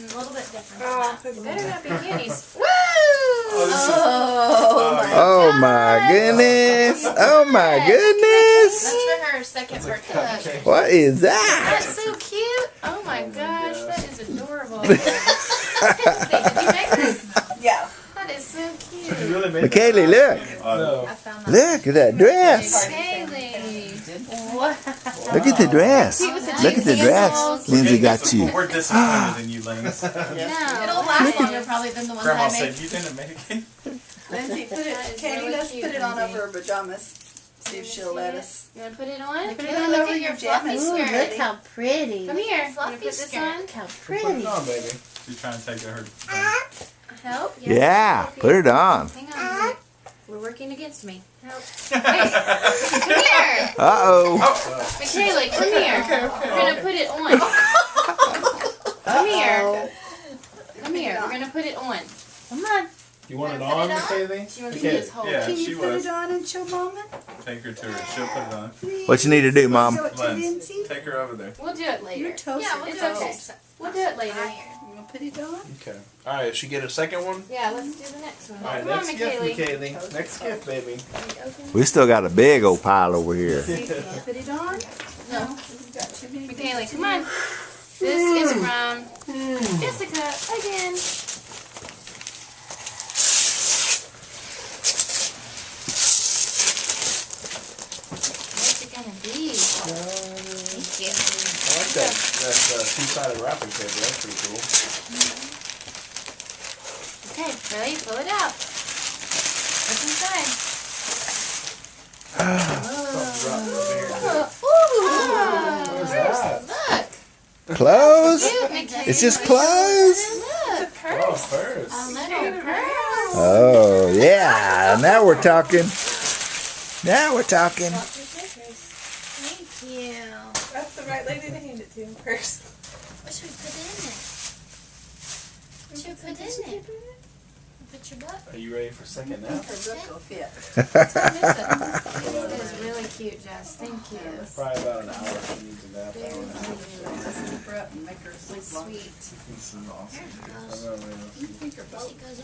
A little bit different. It better not be panties. Woo! Oh my goodness! Oh my goodness! That's for her second birthday. What is that? That's so cute. Oh my gosh, that is adorable. Did you make this? Yeah. That is so cute. You really made McKaylee, look! I found that. Look at that dress! Kaylee. Wow. Look at the dress! Look at the dress! Lindsay got you. We're disappointed in you, Lance. Yeah. It'll last longer probably than the one Grandma I said made. you didn't make it. Lindsay, put That it. is Katie, really let's cute, put it on Lindsay. over her pajamas. See if she'll let us. You want to put it on? Put it Kaylee, on look over at your your fluffy pajamas. skirt. Look how pretty. Come here. Fluffy Wanna put this skirt. on? How Put pretty. it on, baby. She's trying to take her. Help? Yeah, put it on. Hang on. We're working against me. Help. Hey, come here. Uh-oh. Michaela, come here. We're going to put it on. Come here. Come here. We're going to put it on. Come on. You want it Put it on, on? McKaylee? She wants to Okay. use whole. Yeah, Can she you put was. it on and show Mama? Take her to her. She'll put it on. What you need to do, Mom? Show it to Lance, Lindsay. take her over there. We'll do it later. You're toasted. Yeah, we'll It's do it. okay. We'll do it later. You gonna put it on? Okay. All right. She get a second one. Yeah, let's do the next one. All right. Come on, Next gift, Michaela. McKaylee. Next gift, baby. We still got a big old pile over here. See if you can put it on? No. We've got too many. Michaela, come on. This is from Jessica again. What's it gonna be? Thank you. I like that two-sided wrapping paper. That's pretty cool. Okay, ready? Pull it out. What's inside? Something's rotten over here. Oh, What is that? look. Clothes? Cute, Michaela. It's just clothes? Look. Oh, purse. A little purse. Oh, yeah. Now we're talking. Now we're talking. Thank you. That's the right lady to hand it to first. What should we put in it? What should we put in it? Put your butt. Are you ready for second I nap? think her book will fit. What time is it? It is really cute, Jess. Thank you. Probably about an hour. She needs a nap. Very Hour and a half. cute. Keep her up and make her sleep long. Sweet. This is awesome. There it goes. I know, man. You think her book She goes